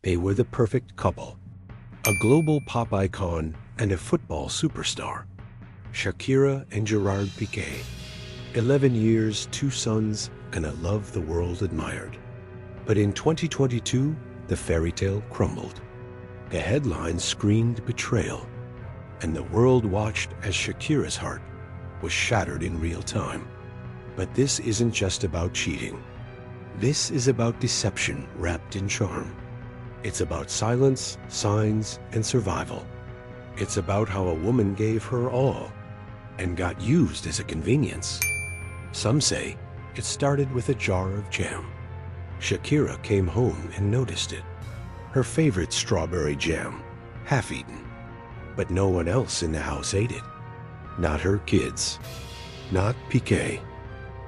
They were the perfect couple, a global pop icon and a football superstar. Shakira and Gerard Piqué. 11 years, 2 sons, and a love the world admired. But in 2022, the fairy tale crumbled. The headlines screamed betrayal, and the world watched as Shakira's heart was shattered in real time. But this isn't just about cheating. This is about deception wrapped in charm. It's about silence, signs, and survival. It's about how a woman gave her all and got used as a convenience. Some say it started with a jar of jam. Shakira came home and noticed it. Her favorite strawberry jam, half-eaten. But no one else in the house ate it. Not her kids. Not Piqué.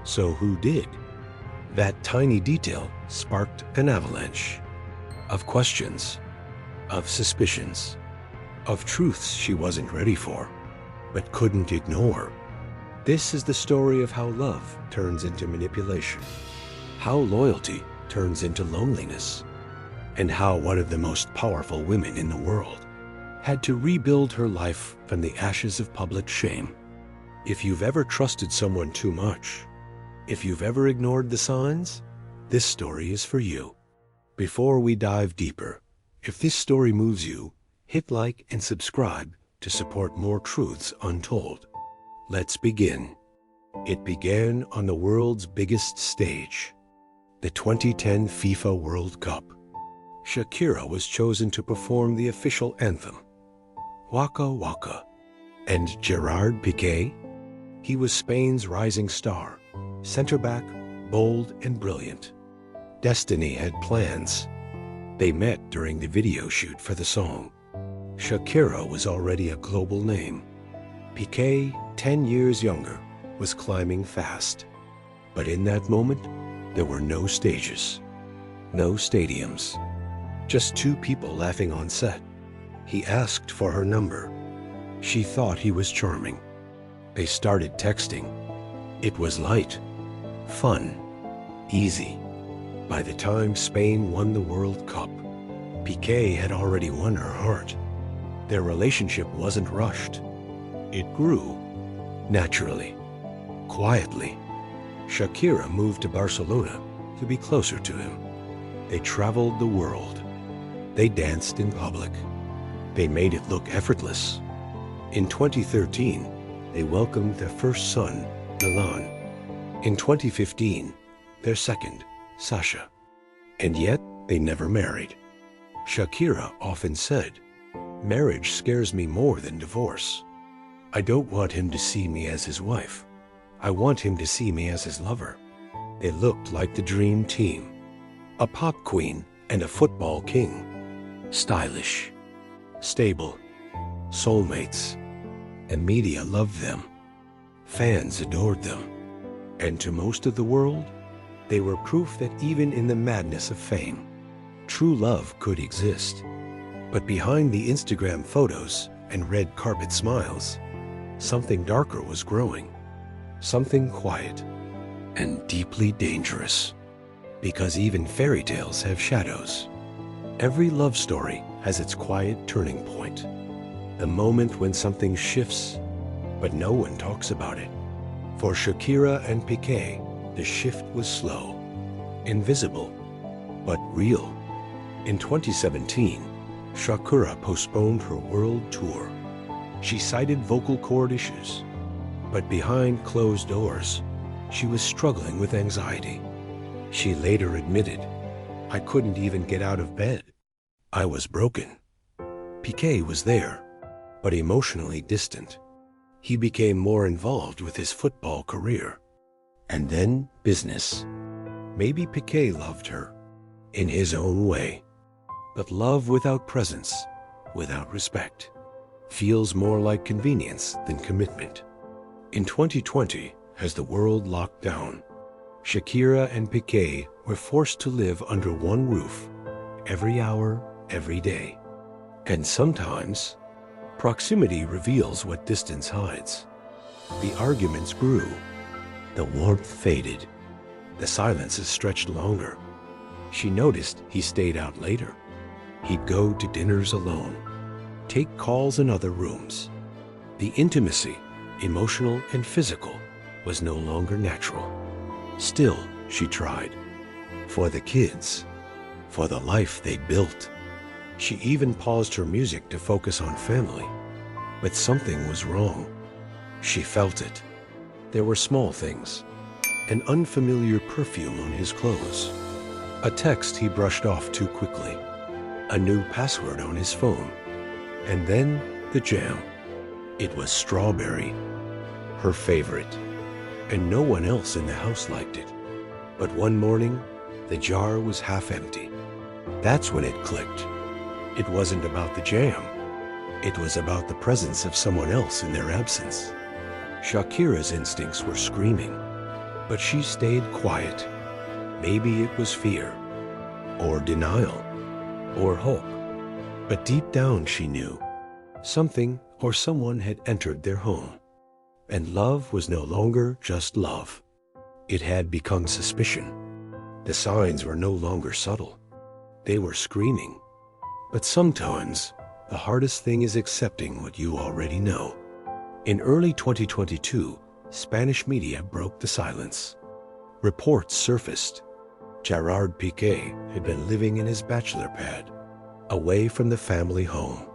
So who did? That tiny detail sparked an avalanche of questions, of suspicions, of truths she wasn't ready for, but couldn't ignore. This is the story of how love turns into manipulation, how loyalty turns into loneliness, and how one of the most powerful women in the world had to rebuild her life from the ashes of public shame. If you've ever trusted someone too much, if you've ever ignored the signs, this story is for you. Before we dive deeper, if this story moves you, hit like and subscribe to support more truths untold. Let's begin. It began on the world's biggest stage, the 2010 FIFA World Cup. Shakira was chosen to perform the official anthem, Waka Waka. And Gerard Piqué? He was Spain's rising star, center-back, bold and brilliant. Destiny had plans. They met during the video shoot for the song. Shakira was already a global name. Piqué, 10 years younger, was climbing fast. But in that moment, there were no stages, no stadiums, just 2 people laughing on set. He asked for her number. She thought he was charming. They started texting. It was light, fun, easy. By the time Spain won the World Cup, Piqué had already won her heart. Their relationship wasn't rushed. It grew, naturally, quietly. Shakira moved to Barcelona to be closer to him. They traveled the world. They danced in public. They made it look effortless. In 2013, they welcomed their first son, Milan. In 2015, their second, Sasha. And yet, they never married. Shakira often said, "Marriage scares me more than divorce. I don't want him to see me as his wife. I want him to see me as his lover." They looked like the dream team. A pop queen and a football king. Stylish, stable, soulmates. And media loved them. Fans adored them. And to most of the world, they were proof that even in the madness of fame, true love could exist. But behind the Instagram photos and red carpet smiles, something darker was growing. Something quiet and deeply dangerous. Because even fairy tales have shadows. Every love story has its quiet turning point. The moment when something shifts, but no one talks about it. For Shakira and Piqué, the shift was slow, invisible, but real. In 2017, Shakira postponed her world tour. She cited vocal cord issues, but behind closed doors, she was struggling with anxiety. She later admitted, "I couldn't even get out of bed. I was broken." Piqué was there, but emotionally distant. He became more involved with his football career. And then business. Maybe Piqué loved her, in his own way. But love without presence, without respect, feels more like convenience than commitment. In 2020, as the world locked down, Shakira and Piqué were forced to live under one roof, every hour, every day. And sometimes, proximity reveals what distance hides. The arguments grew. The warmth faded. The silences stretched longer. She noticed he stayed out later. He'd go to dinners alone, take calls in other rooms. The intimacy, emotional and physical, was no longer natural. Still, she tried. For the kids, for the life they'd built. She even paused her music to focus on family. But something was wrong. She felt it. There were small things. An unfamiliar perfume on his clothes. A text he brushed off too quickly. A new password on his phone. And then the jam. It was strawberry, her favorite. And no one else in the house liked it. But one morning, the jar was half empty. That's when it clicked. It wasn't about the jam. It was about the presence of someone else in their absence. Shakira's instincts were screaming, but she stayed quiet. Maybe it was fear, or denial, or hope. But deep down she knew something or someone had entered their home. And love was no longer just love. It had become suspicion. The signs were no longer subtle. They were screaming. But sometimes, the hardest thing is accepting what you already know. In early 2022, Spanish media broke the silence. Reports surfaced. Gerard Piqué had been living in his bachelor pad, away from the family home.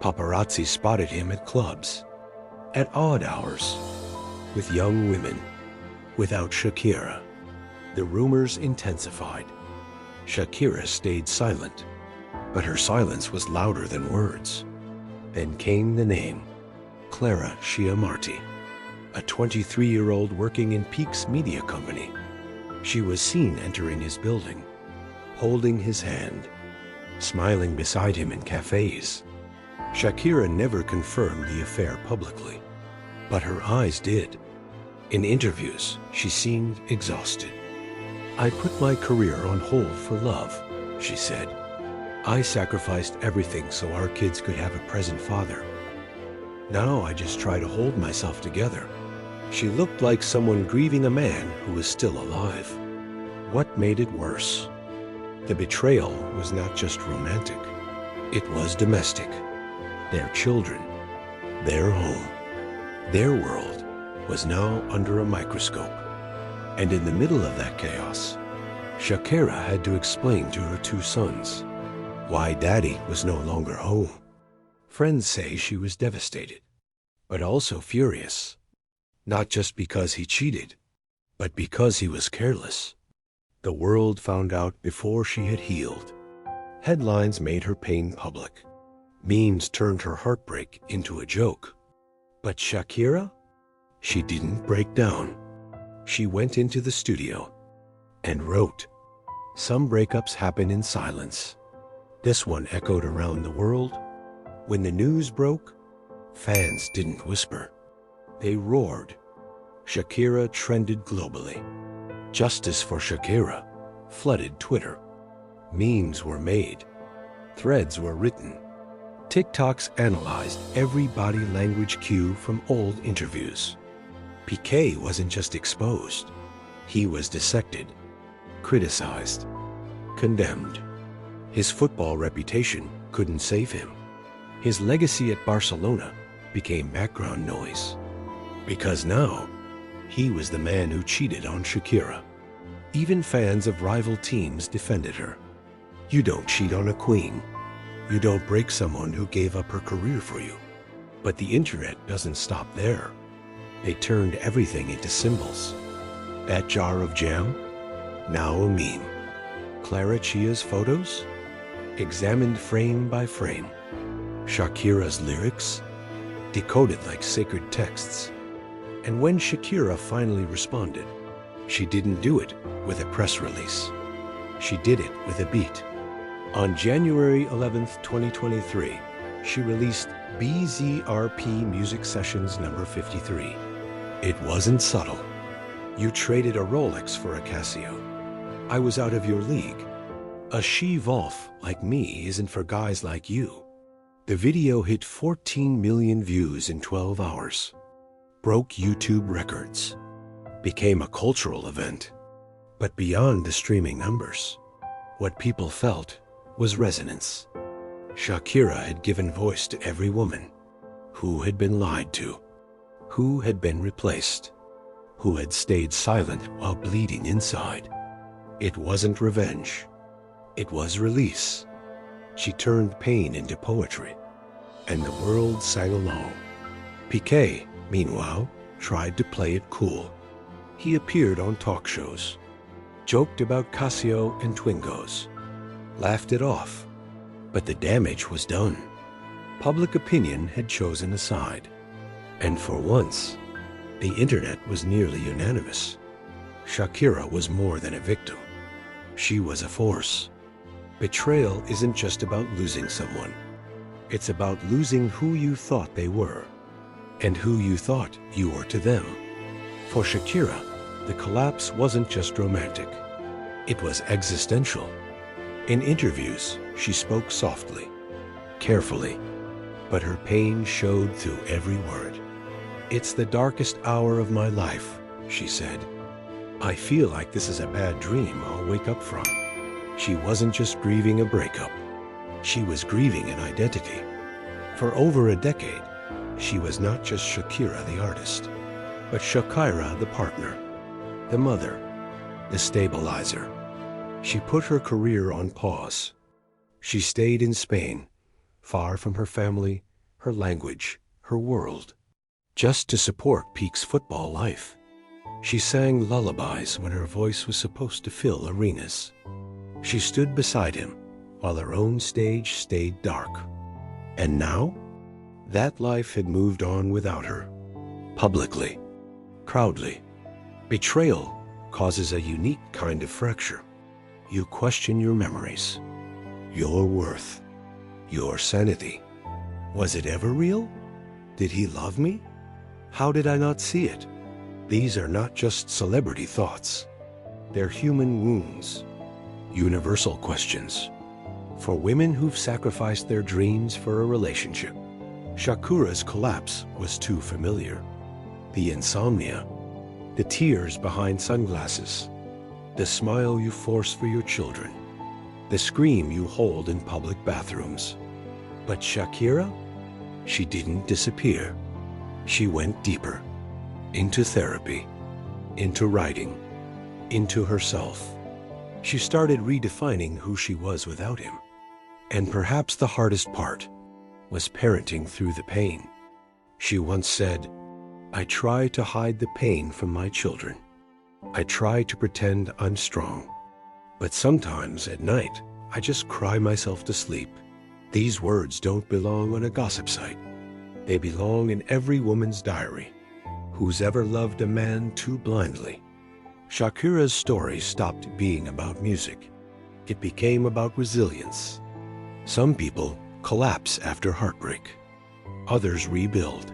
Paparazzi spotted him at clubs, at odd hours, with young women, without Shakira. The rumors intensified. Shakira stayed silent, but her silence was louder than words. Then came the name, Clara Chiamarti, a 23-year-old working in Peake's media company. She was seen entering his building, holding his hand, smiling beside him in cafes. Shakira never confirmed the affair publicly, but her eyes did. In interviews, she seemed exhausted. "I put my career on hold for love," she said. "I sacrificed everything so our kids could have a present father. Now I just try to hold myself together." She looked like someone grieving a man who was still alive. What made it worse? The betrayal was not just romantic. It was domestic. Their children, their home, their world was now under a microscope. And in the middle of that chaos, Shakira had to explain to her two sons why Daddy was no longer home. Friends say she was devastated, but also furious. Not just because he cheated, but because he was careless. The world found out before she had healed. Headlines made her pain public. Memes turned her heartbreak into a joke. But Shakira? She didn't break down. She went into the studio and wrote. Some breakups happen in silence. This one echoed around the world. When the news broke, fans didn't whisper. They roared. Shakira trended globally. Justice for Shakira flooded Twitter. Memes were made. Threads were written. TikToks analyzed every body language cue from old interviews. Piqué wasn't just exposed. He was dissected, criticized, condemned. His football reputation couldn't save him. His legacy at Barcelona became background noise. Because now, he was the man who cheated on Shakira. Even fans of rival teams defended her. You don't cheat on a queen. You don't break someone who gave up her career for you. But the internet doesn't stop there. They turned everything into symbols. That jar of jam, now a meme. Clara Chia's photos, examined frame by frame. Shakira's lyrics, decoded like sacred texts. And when Shakira finally responded, she didn't do it with a press release. She did it with a beat. On January 11th, 2023, she released BZRP Music Sessions number 53. It wasn't subtle. You traded a Rolex for a Casio. I was out of your league. A she-wolf like me isn't for guys like you. The video hit 14 million views in 12 hours. Broke YouTube records. Became a cultural event. But beyond the streaming numbers, what people felt was resonance. Shakira had given voice to every woman who had been lied to, who had been replaced, who had stayed silent while bleeding inside. It wasn't revenge. It was release. She turned pain into poetry, and the world sang along. Piqué, meanwhile, tried to play it cool. He appeared on talk shows, joked about Casio and Twingos, laughed it off. But the damage was done. Public opinion had chosen a side. And for once, the internet was nearly unanimous. Shakira was more than a victim. She was a force. Betrayal isn't just about losing someone. It's about losing who you thought they were, and who you thought you were to them. For Shakira, the collapse wasn't just romantic. It was existential. In interviews, she spoke softly, carefully, but her pain showed through every word. "It's the darkest hour of my life," she said. "I feel like this is a bad dream I'll wake up from." She wasn't just grieving a breakup. She was grieving an identity. For over a decade, she was not just Shakira the artist, but Shakira the partner, the mother, the stabilizer. She put her career on pause. She stayed in Spain, far from her family, her language, her world, just to support Piqué's football life. She sang lullabies when her voice was supposed to fill arenas. She stood beside him while her own stage stayed dark. And now, that life had moved on without her. Publicly, proudly. Betrayal causes a unique kind of fracture. You question your memories, your worth, your sanity. Was it ever real? Did he love me? How did I not see it? These are not just celebrity thoughts. They're human wounds, universal questions. For women who've sacrificed their dreams for a relationship, Shakira's collapse was too familiar. The insomnia, the tears behind sunglasses, the smile you force for your children, the scream you hold in public bathrooms. But Shakira? She didn't disappear. She went deeper, into therapy, into writing, into herself. She started redefining who she was without him. And perhaps the hardest part was parenting through the pain. She once said, "I try to hide the pain from my children. I try to pretend I'm strong. But sometimes at night, I just cry myself to sleep." These words don't belong on a gossip site. They belong in every woman's diary. Who's ever loved a man too blindly? Shakira's story stopped being about music. It became about resilience. Some people collapse after heartbreak. Others rebuild.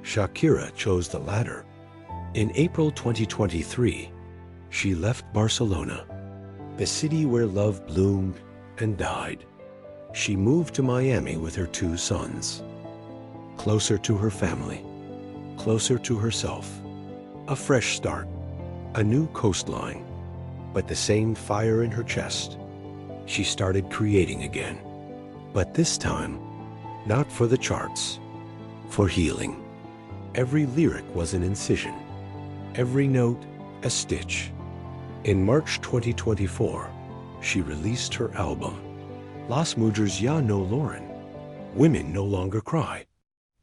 Shakira chose the latter. In April 2023, she left Barcelona, the city where love bloomed and died. She moved to Miami with her 2 sons, closer to her family, closer to herself. A fresh start, a new coastline, but the same fire in her chest. She started creating again, but this time, not for the charts, for healing. Every lyric was an incision, every note a stitch. In March 2024, she released her album, Las Mujeres Ya No Lloran, Women No Longer Cry.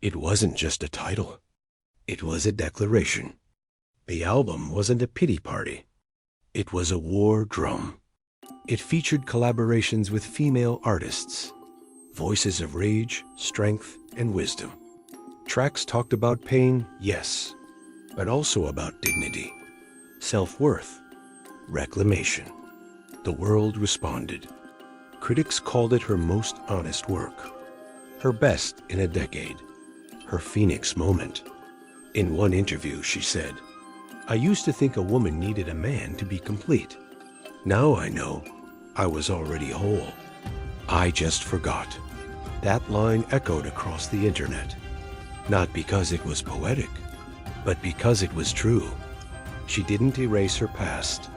It wasn't just a title. It was a declaration. The album wasn't a pity party. It was a war drum. It featured collaborations with female artists, voices of rage, strength, and wisdom. Tracks talked about pain, yes, but also about dignity, self-worth, reclamation. The world responded. Critics called it her most honest work, her best in a decade, her phoenix moment. In one interview, she said, "I used to think a woman needed a man to be complete. Now I know I was already whole. I just forgot." That line echoed across the internet, not because it was poetic, but because it was true. She didn't erase her past.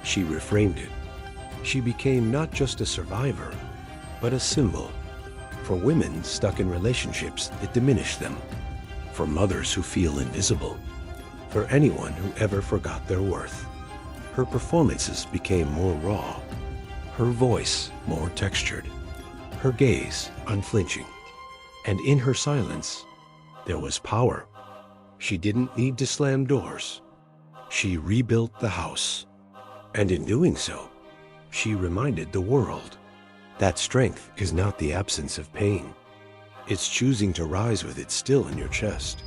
She reframed it. She became not just a survivor, but a symbol. For women stuck in relationships that diminish them. For mothers who feel invisible. For anyone who ever forgot their worth. Her performances became more raw. Her voice more textured. Her gaze unflinching. And in her silence, there was power. She didn't need to slam doors. She rebuilt the house. And in doing so, she reminded the world that strength is not the absence of pain. It's choosing to rise with it still in your chest.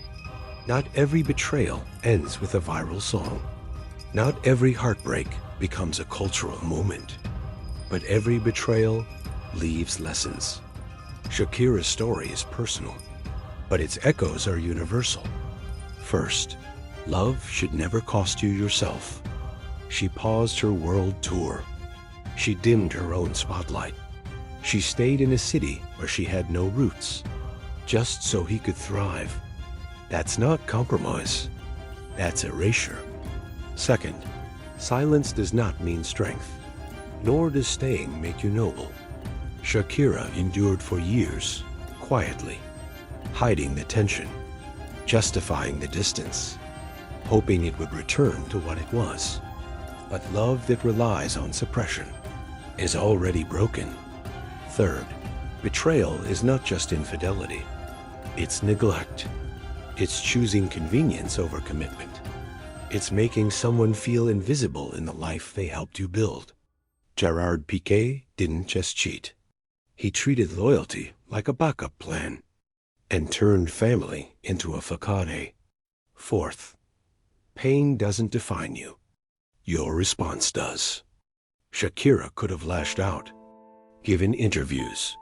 Not every betrayal ends with a viral song. Not every heartbreak becomes a cultural moment. But every betrayal leaves lessons. Shakira's story is personal, but its echoes are universal. First, love should never cost you yourself. She paused her world tour. She dimmed her own spotlight. She stayed in a city where she had no roots, just so he could thrive. That's not compromise. That's erasure. Second, silence does not mean strength, nor does staying make you noble. Shakira endured for years, quietly, hiding the tension, justifying the distance, hoping it would return to what it was. But love that relies on suppression is already broken. Third, betrayal is not just infidelity. It's neglect. It's choosing convenience over commitment. It's making someone feel invisible in the life they helped you build. Gerard Piqué didn't just cheat. He treated loyalty like a backup plan and turned family into a facade. Fourth, pain doesn't define you. Your response does. Shakira could have lashed out, given interviews,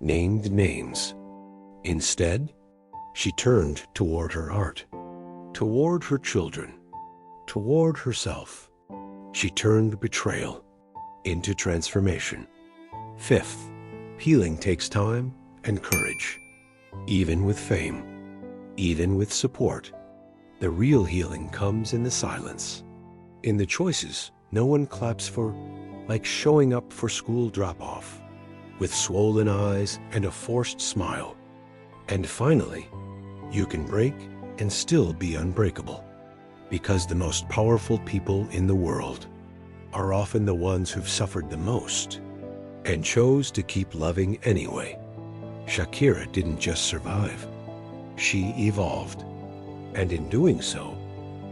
named names. Instead, she turned toward her art, toward her children, toward herself. She turned betrayal into transformation. Fifth, healing takes time and courage. Even with fame, even with support, the real healing comes in the silence. In the choices no one claps for, like showing up for school drop-off, with swollen eyes and a forced smile. And finally, you can break and still be unbreakable, because the most powerful people in the world are often the ones who've suffered the most and chose to keep loving anyway. Shakira didn't just survive, she evolved. And in doing so,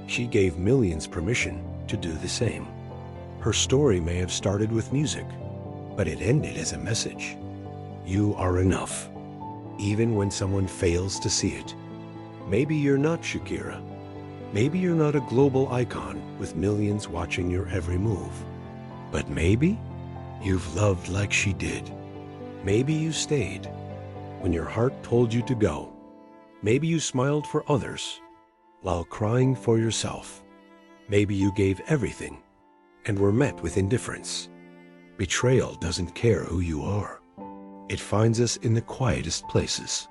she gave millions permission to do the same. Her story may have started with music, but it ended as a message. You are enough, even when someone fails to see it. Maybe you're not Shakira. Maybe you're not a global icon with millions watching your every move. But maybe you've loved like she did. Maybe you stayed when your heart told you to go. Maybe you smiled for others while crying for yourself. Maybe you gave everything and were met with indifference. Betrayal doesn't care who you are. It finds us in the quietest places.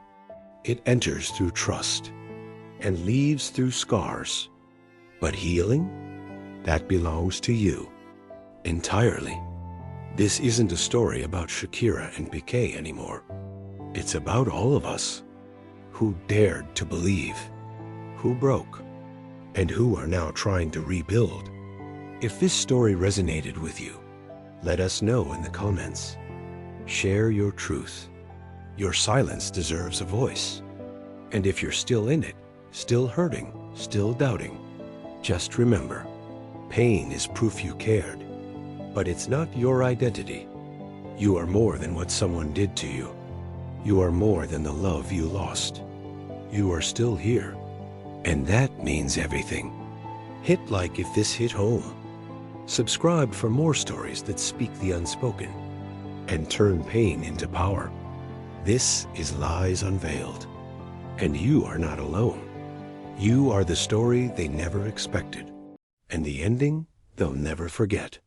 It enters through trust and leaves through scars. But healing, that belongs to you entirely. This isn't a story about Shakira and Piqué anymore. It's about all of us who dared to believe, who broke, and who are now trying to rebuild. If this story resonated with you, let us know in the comments. Share your truth. Your silence deserves a voice. And if you're still in it, still hurting, still doubting, just remember, pain is proof you cared, but it's not your identity. You are more than what someone did to you. You are more than the love you lost. You are still here, and that means everything. Hit like if this hit home. Subscribe for more stories that speak the unspoken and turn pain into power. This is Lies Unveiled, and you are not alone. You are the story they never expected, and the ending they'll never forget.